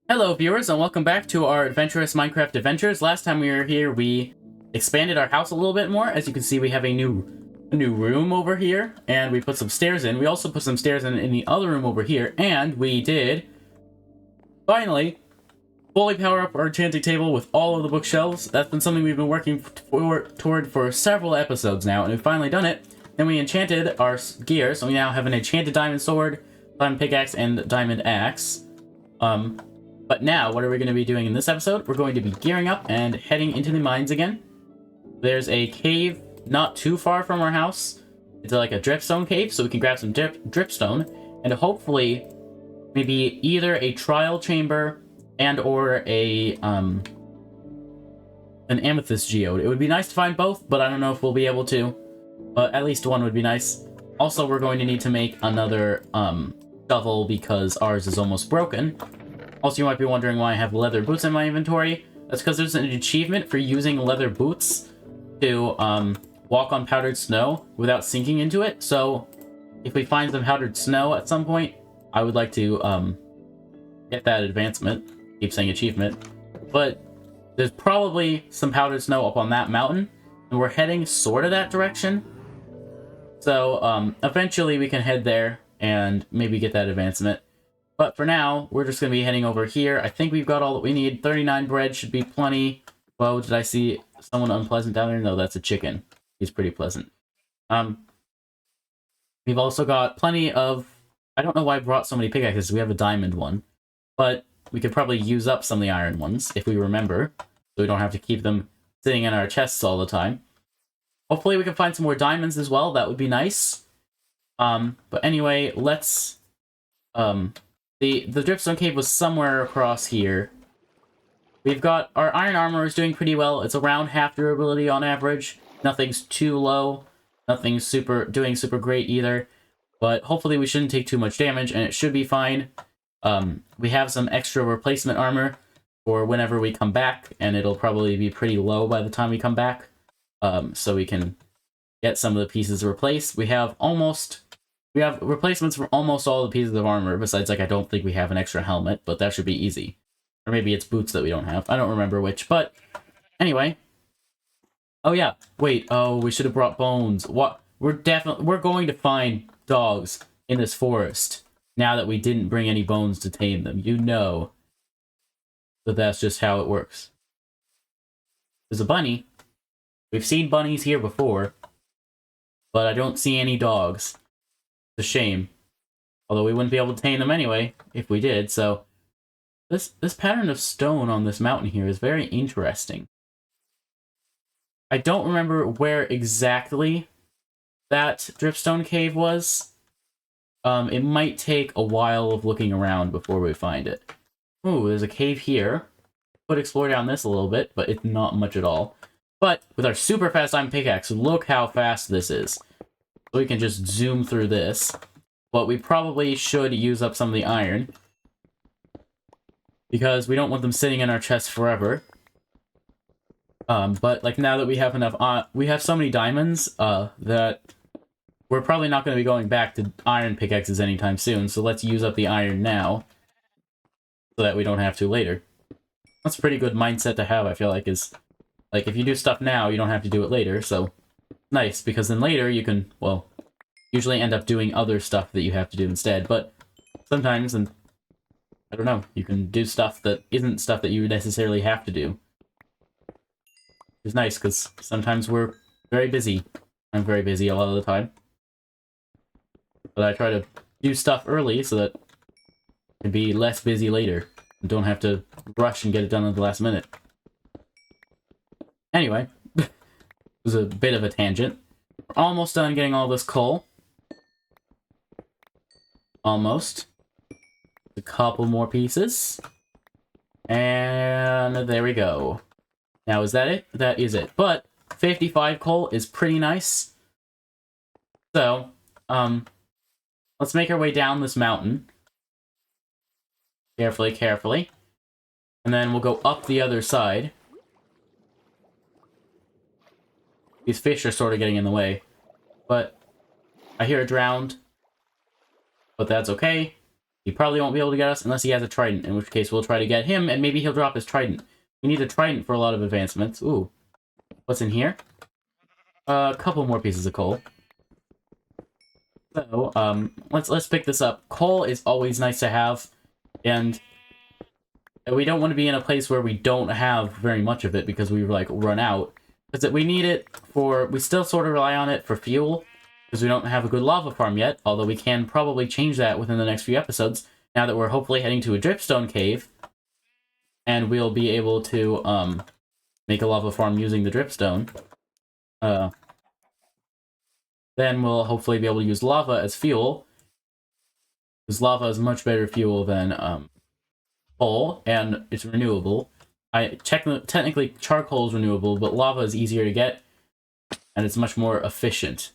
Hello viewers and welcome back to our Adventurous Minecraft Adventures. Last time we were here, we expanded our house a little bit more. As you can see, we have a new room over here, and we put some stairs in. We also put some stairs in the other room over here, and we did, finally, fully power up our enchanting table with all of the bookshelves. That's been something we've been working toward for several episodes now, and we've finally done it. Then we enchanted our gear, so we now have an enchanted diamond sword, diamond pickaxe, and diamond axe. But now, what are we going to be doing in this episode? We're going to be gearing up and heading into the mines again. There's a cave not too far from our house. It's like a dripstone cave, so we can grab some dripstone, and hopefully, maybe either a trial chamber and or an amethyst geode. It would be nice to find both, but I don't know if we'll be able to. But at least one would be nice. Also, we're going to need to make another shovel because ours is almost broken. Also, you might be wondering why I have leather boots in my inventory. That's because there's an achievement for using leather boots to walk on powdered snow without sinking into it. So, if we find some powdered snow at some point, I would like to get that advancement. Keep saying achievement. But there's probably some powdered snow up on that mountain, and we're heading sort of that direction. So, eventually we can head there and maybe get that advancement. But for now, we're just going to be heading over here. I think we've got all that we need. 39 bread should be plenty. Whoa, did I see someone unpleasant down there? No, that's a chicken. He's pretty pleasant. We've also got plenty of... I don't know why I brought so many pickaxes. We have a diamond one. But we could probably use up some of the iron ones, if we remember. So we don't have to keep them sitting in our chests all the time. Hopefully we can find some more diamonds as well. That would be nice. But anyway, let's... The Dripstone Cave was somewhere across here. We've got... Our iron armor is doing pretty well. It's around half durability on average. Nothing's too low. Nothing's doing super great either. But hopefully we shouldn't take too much damage, and it should be fine. We have some extra replacement armor for whenever we come back, and it'll probably be pretty low by the time we come back. So we can get some of the pieces replaced. We have replacements for almost all the pieces of armor, besides, like, I don't think we have an extra helmet, but that should be easy. Or maybe it's boots that we don't have. I don't remember which, but anyway. Oh, yeah. Wait, we should have brought bones. What? We're going to find dogs in this forest now that we didn't bring any bones to tame them. You know that that's just how it works. There's a bunny. We've seen bunnies here before, but I don't see any dogs. It's a shame. Although we wouldn't be able to tame them anyway, if we did, so... This pattern of stone on this mountain here is very interesting. I don't remember where exactly that dripstone cave was. It might take a while of looking around before we find it. Ooh, there's a cave here. Could explore down this a little bit, but it's not much at all. But with our super fast diamond pickaxe, look how fast this is. So we can just zoom through this. But we probably should use up some of the iron, because we don't want them sitting in our chests forever. But like now that we have enough, we have so many diamonds that we're probably not going to be going back to iron pickaxes anytime soon. So let's use up the iron now, so that we don't have to later. That's a pretty good mindset to have, I feel like, is like if you do stuff now, you don't have to do it later. So nice, because then later you can, well, usually end up doing other stuff that you have to do instead. But sometimes, and I don't know, you can do stuff that isn't stuff that you necessarily have to do. It's nice, because sometimes we're very busy. I'm very busy a lot of the time. But I try to do stuff early so that I can be less busy later. And don't have to rush and get it done at the last minute. Anyway, it was a bit of a tangent. We're almost done getting all this coal. Almost. A couple more pieces. And there we go. Now, is that it? That is it. But 55 coal is pretty nice. So, let's make our way down this mountain. Carefully, carefully. And then we'll go up the other side. These fish are sort of getting in the way. But I hear it drowned. But that's okay. He probably won't be able to get us unless he has a trident, in which case we'll try to get him, and maybe he'll drop his trident. We need a trident for a lot of advancements. Ooh. What's in here? A couple more pieces of coal. So, let's pick this up. Coal is always nice to have, and we don't want to be in a place where we don't have very much of it because we, like, run out. Because we need it for... We still sort of rely on it for fuel, because we don't have a good lava farm yet, although we can probably change that within the next few episodes, now that we're hopefully heading to a dripstone cave, and we'll be able to, make a lava farm using the dripstone. Then we'll hopefully be able to use lava as fuel, because lava is much better fuel than, coal, and it's renewable. Technically, charcoal is renewable, but lava is easier to get, and it's much more efficient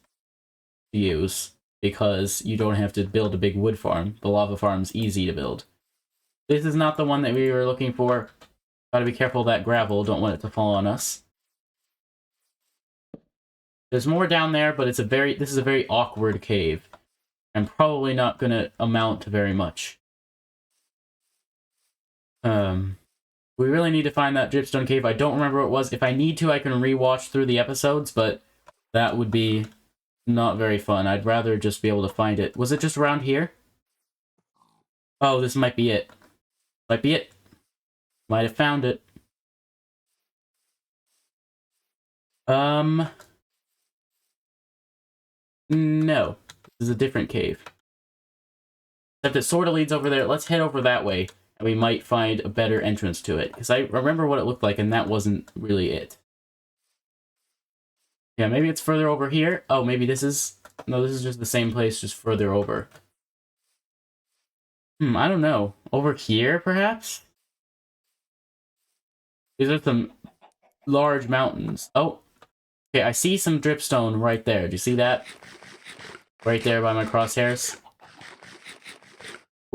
to use, because you don't have to build a big wood farm. The lava farm's easy to build. This is not the one that we were looking for. Gotta be careful of that gravel, don't want it to fall on us. There's more down there, but this is a very awkward cave, and probably not gonna amount to very much. We really need to find that dripstone cave. I don't remember what it was. If I need to, I can rewatch through the episodes, but that would be not very fun. I'd rather just be able to find it. Was it just around here? Oh, this might be it. Might be it. Might have found it. No. This is a different cave. Except it sort of leads over there. Let's head over that way, and we might find a better entrance to it. Because I remember what it looked like, and that wasn't really it. Yeah, maybe it's further over here. Oh, maybe this is... No, this is just the same place, just further over. I don't know. Over here, perhaps? These are some large mountains. Oh, okay, I see some dripstone right there. Do you see that? Right there by my crosshairs.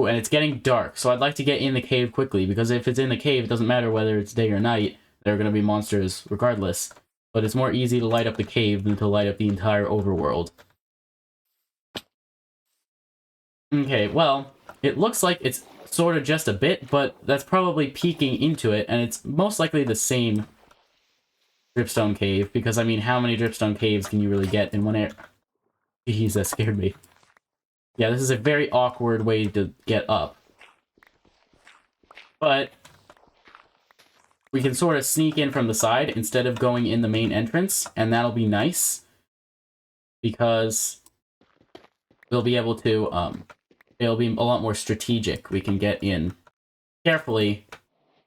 Ooh, and it's getting dark, so I'd like to get in the cave quickly, because if it's in the cave, it doesn't matter whether it's day or night. There are going to be monsters regardless. But it's more easy to light up the cave than to light up the entire overworld. Okay, well, it looks like it's sort of just a bit, but that's probably peeking into it, and it's most likely the same dripstone cave, because, I mean, how many dripstone caves can you really get in one area? Jeez, that scared me. Yeah, this is a very awkward way to get up. But we can sort of sneak in from the side instead of going in the main entrance, and that'll be nice, because we'll be able to, it'll be a lot more strategic. We can get in carefully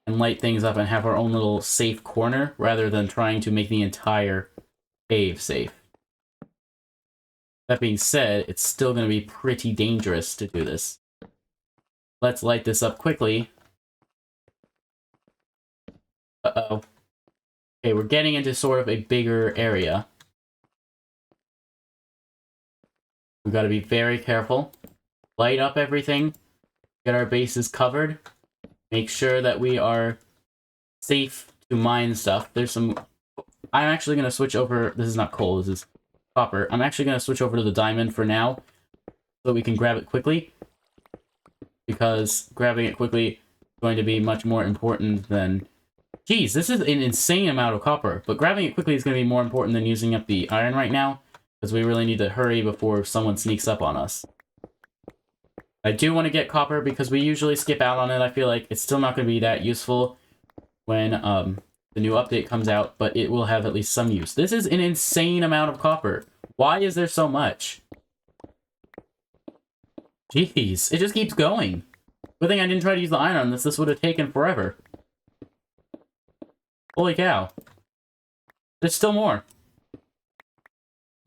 and light things up and have our own little safe corner, rather than trying to make the entire cave safe. That being said, it's still going to be pretty dangerous to do this. Let's light this up quickly. Uh-oh. Okay, we're getting into sort of a bigger area. We've got to be very careful. Light up everything. Get our bases covered. Make sure that we are safe to mine stuff. There's some... I'm actually going to switch over... This is not coal, this is copper. I'm actually going to switch over to the diamond for now, so we can grab it quickly. Because grabbing it quickly is going to be much more important than... Geez, this is an insane amount of copper, but grabbing it quickly is going to be more important than using up the iron right now, because we really need to hurry before someone sneaks up on us. I do want to get copper because we usually skip out on it. I feel like it's still not going to be that useful when the new update comes out, but it will have at least some use. This is an insane amount of copper. Why is there so much? Jeez, it just keeps going. Good thing I didn't try to use the iron on this. This would have taken forever. Holy cow. There's still more.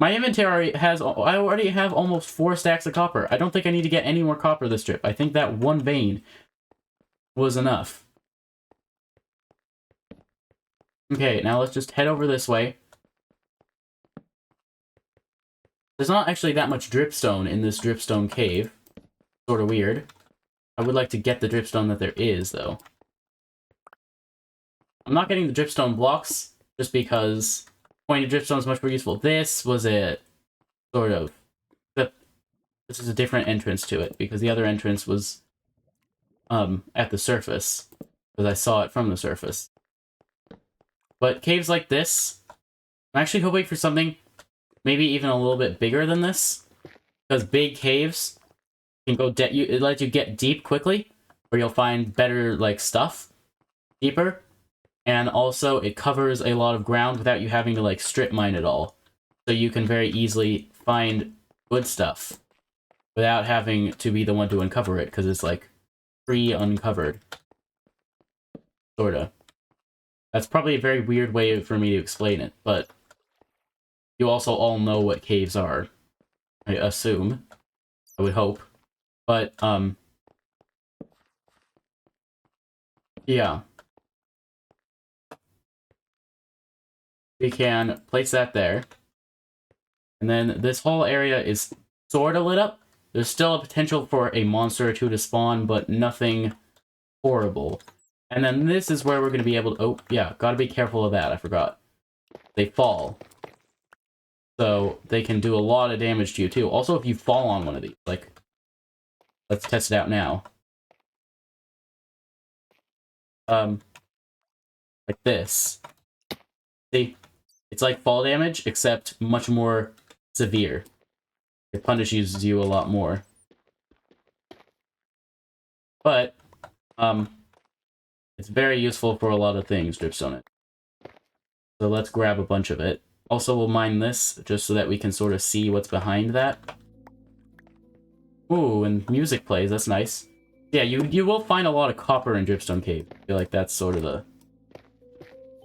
My inventory has... I already have almost 4 stacks of copper. I don't think I need to get any more copper this trip. I think that one vein was enough. Okay, now let's just head over this way. There's not actually that much dripstone in this dripstone cave. Sort of weird. I would like to get the dripstone that there is, though. I'm not getting the dripstone blocks, just because pointed dripstone is much more useful. This was it. Sort of. But this is a different entrance to it, because the other entrance was at the surface, because I saw it from the surface. But caves like this, I'm actually hoping for something maybe even a little bit bigger than this, because big caves can go it lets you get deep quickly, where you'll find better like stuff deeper, and also it covers a lot of ground without you having to like strip mine it all, so you can very easily find good stuff without having to be the one to uncover it, because it's like pre-uncovered, sorta. That's probably a very weird way for me to explain it, but you also all know what caves are, I assume. I would hope. But, yeah. We can place that there. And then this whole area is sort of lit up. There's still a potential for a monster or two to spawn, but nothing horrible. And then this is where we're going to be able to... Oh, yeah, gotta be careful of that, I forgot. They fall. So they can do a lot of damage to you, too. Also, if you fall on one of these, like... Let's test it out now. Like this. See? It's like fall damage, except much more severe. It punishes you a lot more. But, it's very useful for a lot of things, Dripstone it. So let's grab a bunch of it. Also, we'll mine this, just so that we can sort of see what's behind that. Ooh, and music plays, that's nice. Yeah, you will find a lot of copper in Dripstone Cave. I feel like that's sort of the...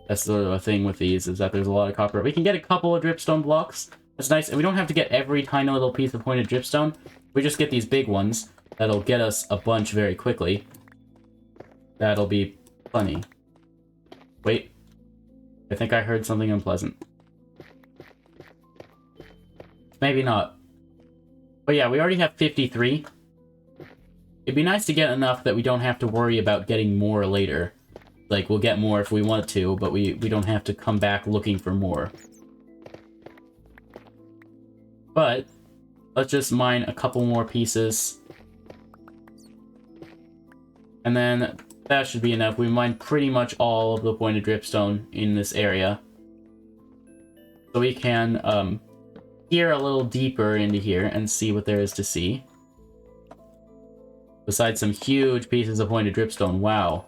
That's sort of a thing with these, is that there's a lot of copper. We can get a couple of dripstone blocks. That's nice, and we don't have to get every tiny little piece of pointed dripstone. We just get these big ones. That'll get us a bunch very quickly. That'll be plenty. Wait. I think I heard something unpleasant. Maybe not. But yeah, we already have 53. It'd be nice to get enough that we don't have to worry about getting more later. Like, we'll get more if we want to, but we don't have to come back looking for more. But, let's just mine a couple more pieces. And then, that should be enough. We mined pretty much all of the pointed dripstone in this area. So we can, peer a little deeper into here and see what there is to see. Besides some huge pieces of pointed dripstone, wow.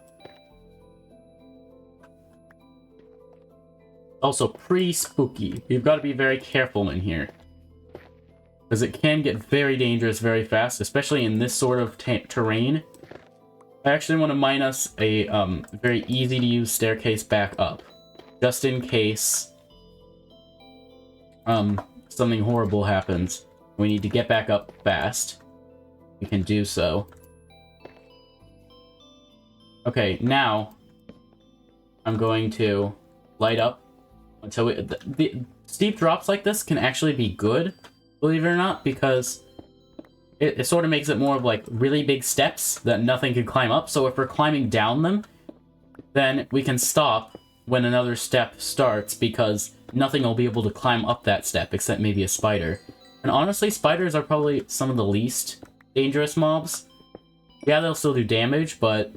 Also pretty spooky. We've got to be very careful in here, because it can get very dangerous very fast, especially in this sort of terrain. I actually want to mine us a very easy to use staircase back up, just in case something horrible happens. We need to get back up fast. We can do so. Okay, now I'm going to light up until the steep drops like this can actually be good, believe it or not, because it sort of makes it more of like really big steps that nothing can climb up. So if we're climbing down them, then we can stop when another step starts, because nothing will be able to climb up that step except maybe a spider. And honestly, spiders are probably some of the least dangerous mobs. Yeah, they'll still do damage, but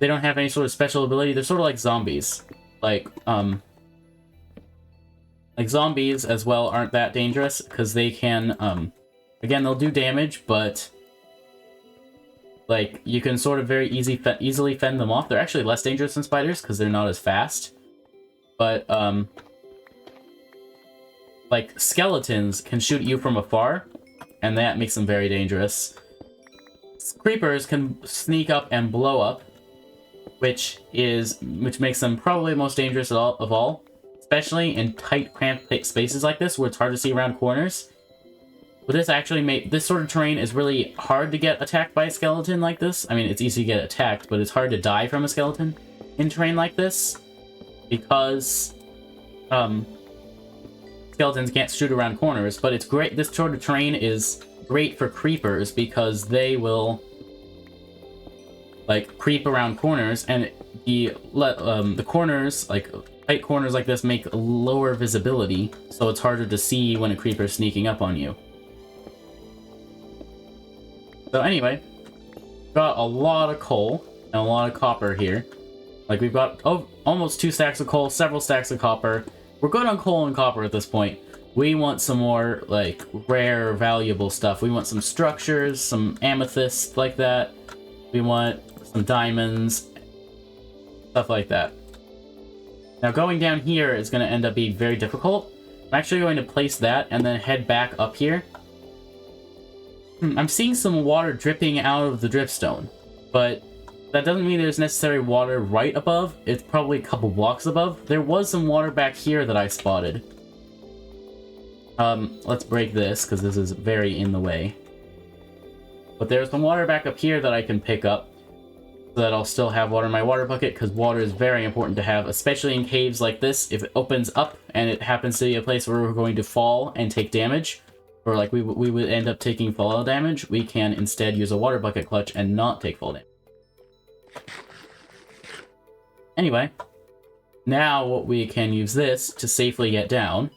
they don't have any sort of special ability. They're sort of like zombies. Like zombies as well aren't that dangerous, because they can, again, they'll do damage, but like, you can sort of very easily fend them off. They're actually less dangerous than spiders, because they're not as fast. But, like, skeletons can shoot you from afar, and that makes them very dangerous. Creepers can sneak up and blow up, which makes them probably the most dangerous of all, especially in tight, cramped spaces like this, where it's hard to see around corners. But this sort of terrain is really hard to get attacked by a skeleton like this. I mean, it's easy to get attacked, but it's hard to die from a skeleton in terrain like this, because skeletons can't shoot around corners. But it's great. This sort of terrain is great for creepers, because they will like creep around corners, and the corners, like tight corners like this, make lower visibility, so it's harder to see when a creeper is sneaking up on you. So anyway, got a lot of coal and a lot of copper here. Like, we've got almost 2 stacks of coal, several stacks of copper. We're good on coal and copper at this point. We want some more, like, rare, valuable stuff. We want some structures, some amethyst like that. We want some diamonds, stuff like that. Now, going down here is going to end up being very difficult. I'm actually going to place that and then head back up here. I'm seeing some water dripping out of the dripstone, but that doesn't mean there's necessary water right above. It's probably a couple blocks above. There was some water back here that I spotted. Let's break this, because this is very in the way. But there's some water back up here that I can pick up, so that I'll still have water in my water bucket, because water is very important to have, especially in caves like this. If it opens up, and it happens to be a place where we're going to fall and take damage, or like we would end up taking fallout damage, we can instead use a water bucket clutch and not take fall damage. Anyway, now we can use this to safely get down.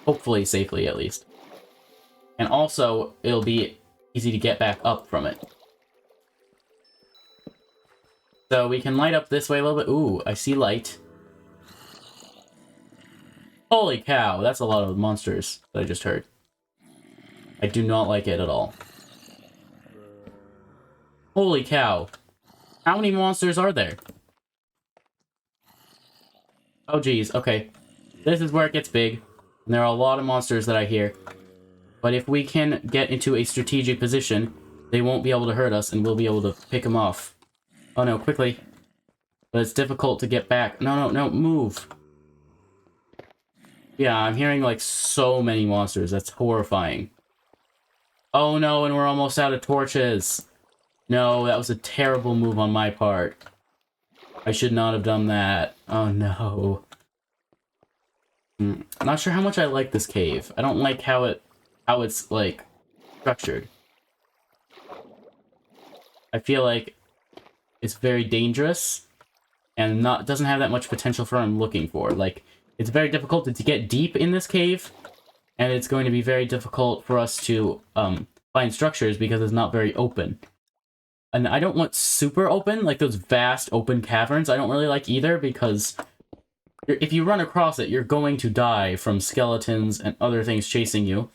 Hopefully safely, at least. And also, it'll be easy to get back up from it. So we can light up this way a little bit. Ooh, I see light. Holy cow, that's a lot of monsters that I just heard. I do not like it at all. Holy cow. How many monsters are there? Oh geez, okay. This is where it gets big. And there are a lot of monsters that I hear. But if we can get into a strategic position, they won't be able to hurt us and we'll be able to pick them off. Oh no, quickly. But it's difficult to get back. No, move. Yeah, I'm hearing like so many monsters. That's horrifying. Oh no, and we're almost out of torches. No, that was a terrible move on my part. I should not have done that. Oh no. I'm not sure how much I like this cave. I don't like how it's like structured. I feel like it's very dangerous and doesn't have that much potential for what I'm looking for. Like, it's very difficult to get deep in this cave, and it's going to be very difficult for us to find structures because it's not very open. And I don't want super open, like those vast open caverns. I don't really like either, because if you run across it, you're going to die from skeletons and other things chasing you.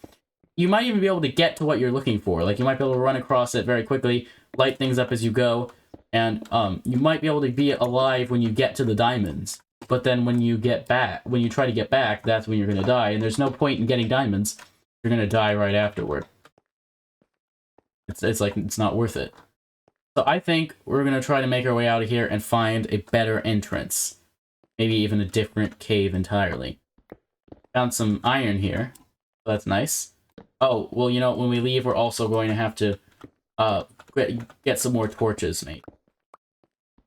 You might even be able to get to what you're looking for. Like, you might be able to run across it very quickly, light things up as you go, and you might be able to be alive when you get to the diamonds. But then when you try to get back, that's when you're going to die, and there's no point in getting diamonds. You're going to die right afterward. It's like, it's not worth it. So I think we're going to try to make our way out of here and find a better entrance. Maybe even a different cave entirely. Found some iron here. So that's nice. Oh, well, you know, when we leave, we're also going to have to get some more torches made.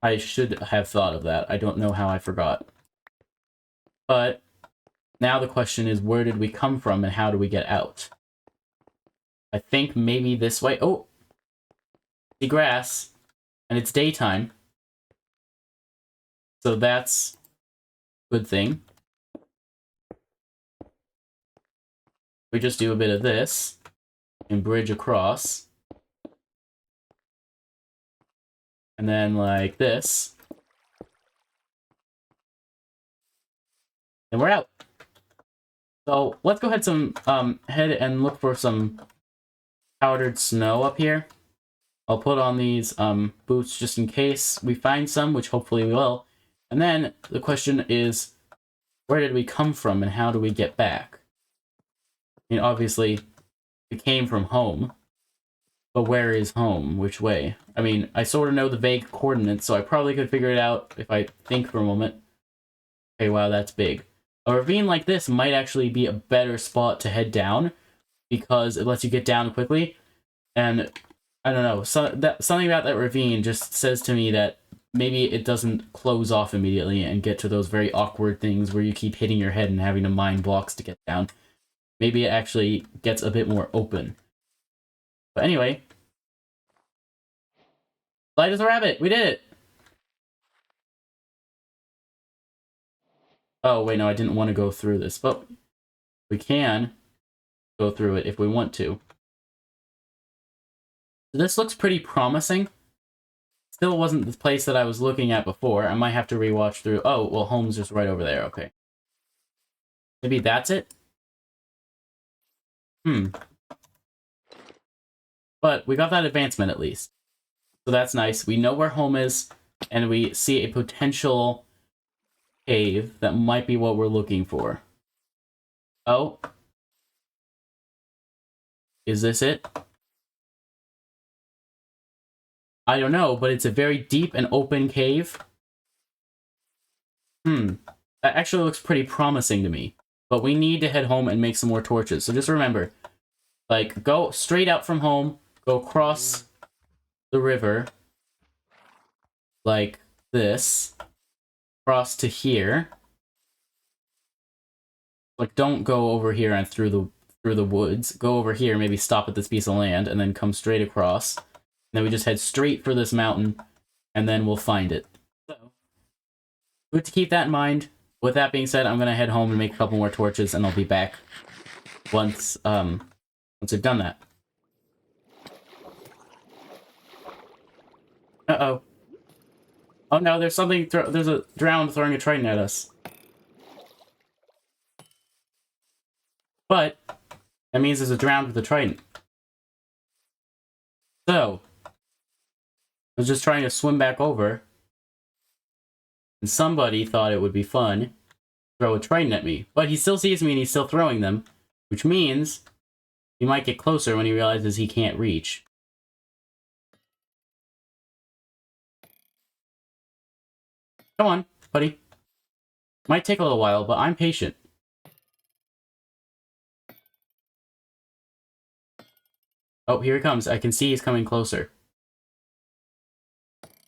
I should have thought of that. I don't know how I forgot. But now the question is, where did we come from and how do we get out? I think maybe this way. Oh! See grass. And it's daytime. So that's a good thing. We just do a bit of this and bridge across. And then like this. And we're out. So let's go ahead and look for some powdered snow up here. I'll put on these boots just in case we find some, which hopefully we will. And then the question is, where did we come from and how do we get back? I mean, obviously, we came from home. But where is home? Which way? I mean, I sort of know the vague coordinates, so I probably could figure it out if I think for a moment. Okay, wow, that's big. A ravine like this might actually be a better spot to head down, because it lets you get down quickly. And I don't know, something about that ravine just says to me that maybe it doesn't close off immediately and get to those very awkward things where you keep hitting your head and having to mine blocks to get down. Maybe it actually gets a bit more open. But anyway, light as a rabbit, we did it! Oh, wait, no, I didn't want to go through this, but we can go through it if we want to. This looks pretty promising. Still wasn't the place that I was looking at before. I might have to rewatch through. Oh, well, home's just right over there. Okay. Maybe that's it? But we got that advancement at least. So that's nice. We know where home is, and we see a potential cave that might be what we're looking for. Oh. Is this it? I don't know, but it's a very deep and open cave. That actually looks pretty promising to me. But we need to head home and make some more torches. So just remember, like, go straight out from home, go across the river, like this, cross to here. Like, don't go over here and through the woods. Go over here, maybe stop at this piece of land, and then come straight across. And then we just head straight for this mountain, and then we'll find it. So, good to keep that in mind. With that being said, I'm gonna head home and make a couple more torches, and I'll be back once I've done that. Uh-oh. Oh no, there's something, there's a drowned throwing a trident at us. But, that means there's a drowned with a trident. So, I was just trying to swim back over, and somebody thought it would be fun to throw a trident at me. But he still sees me and he's still throwing them, which means he might get closer when he realizes he can't reach. Come on, buddy. Might take a little while, but I'm patient. Oh, here he comes. I can see he's coming closer.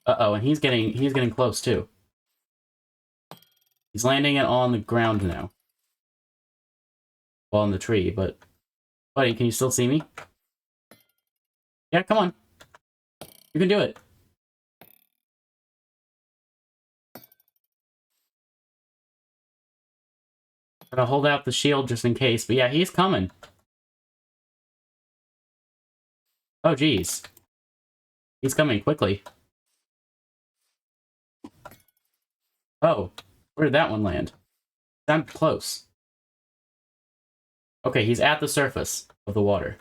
Uh-oh, and he's getting close too. He's landing it on the ground now. Well, on the tree, but... Buddy, can you still see me? Yeah, come on. You can do it. Gotta hold out the shield just in case, but yeah, he's coming. Oh, geez. He's coming quickly. Oh, where did that one land? I'm close. Okay, he's at the surface of the water.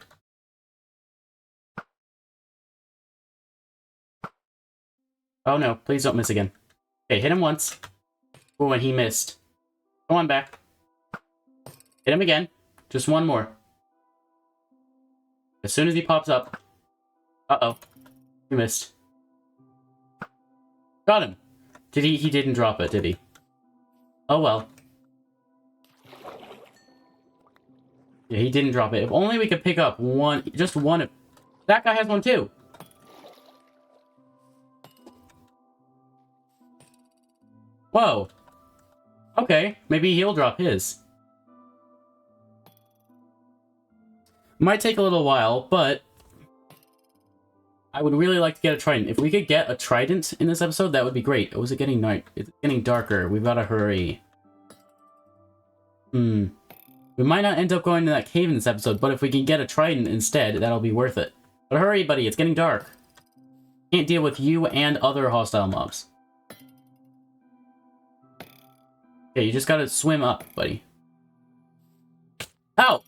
Oh no, please don't miss again. Okay, hit him once. Oh, and he missed. Go on back. Hit him again. Just one more. As soon as he pops up. Uh-oh. He missed. Got him. Did he didn't drop it, did he? Oh well. Yeah, he didn't drop it. If only we could pick up one, just one. That guy has one too. Whoa. Okay, maybe he'll drop his. Might take a little while, but I would really like to get a trident. If we could get a trident in this episode, that would be great. Oh, is it getting night? It's getting darker. We've got to hurry. We might not end up going to that cave in this episode, but if we can get a trident instead, that'll be worth it. But hurry, buddy. It's getting dark. Can't deal with you and other hostile mobs. Okay, you just gotta swim up, buddy. Ow!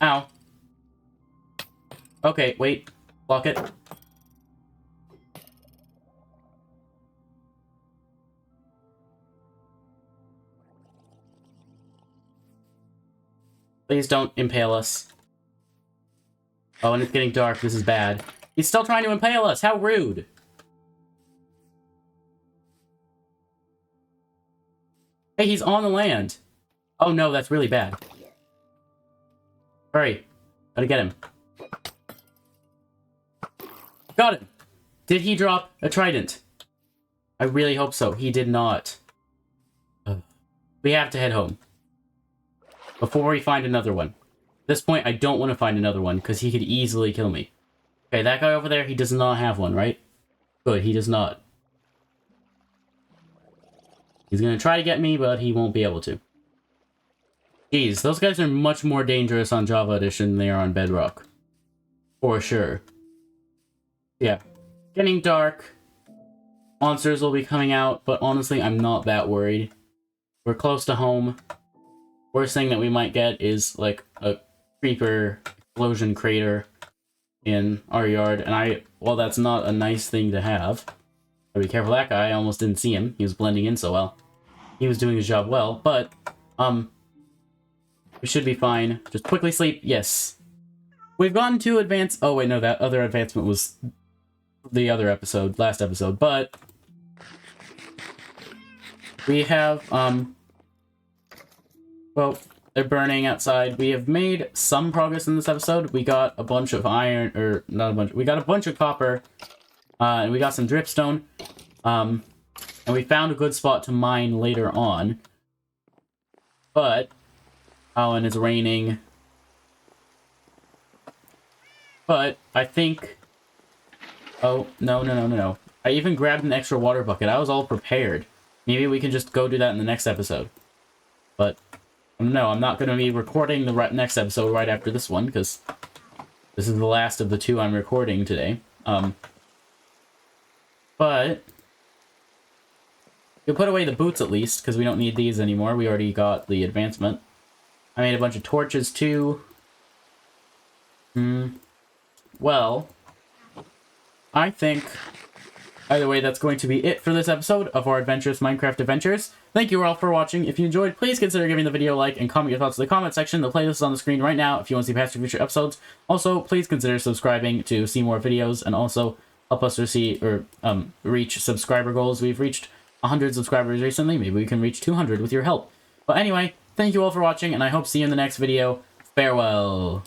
Ow. Okay, wait. Block it. Please don't impale us. Oh, and it's getting dark. This is bad. He's still trying to impale us. How rude. Hey, he's on the land. Oh no, that's really bad. Hurry. Gotta get him. Got him! Did he drop a trident? I really hope so. He did not. We have to head home. Before we find another one. At this point, I don't want to find another one, because he could easily kill me. Okay, that guy over there, he does not have one, right? Good, he does not. He's gonna try to get me, but he won't be able to. Geez, those guys are much more dangerous on Java Edition than they are on Bedrock. For sure. Yeah. Getting dark. Monsters will be coming out, but honestly, I'm not that worried. We're close to home. Worst thing that we might get is, like, a creeper explosion crater in our yard, and well, that's not a nice thing to have. Gotta be careful. That guy, I almost didn't see him. He was blending in so well. He was doing his job well, but, we should be fine. Just quickly sleep. Yes. We've gotten to advance. Oh, wait, no, that other advancement was the other episode, last episode, but we have, well, they're burning outside. We have made some progress in this episode. We got a bunch of iron, or not a bunch, we got a bunch of copper, and we got some dripstone, and we found a good spot to mine later on. But, oh, and it's raining. But, I think, oh, no. I even grabbed an extra water bucket. I was all prepared. Maybe we can just go do that in the next episode. But, no, I'm not going to be recording the next episode right after this one, because this is the last of the 2 I'm recording today. But we'll put away the boots at least, because we don't need these anymore. We already got the advancement. I made a bunch of torches, too. Well, I think, either way, that's going to be it for this episode of our Adventurous Minecraft Adventures. Thank you all for watching. If you enjoyed, please consider giving the video a like and comment your thoughts in the comment section. The playlist is on the screen right now if you want to see past or future episodes. Also, please consider subscribing to see more videos and also help us reach subscriber goals. We've reached 100 subscribers recently. Maybe we can reach 200 with your help. But anyway, thank you all for watching, and I hope to see you in the next video. Farewell!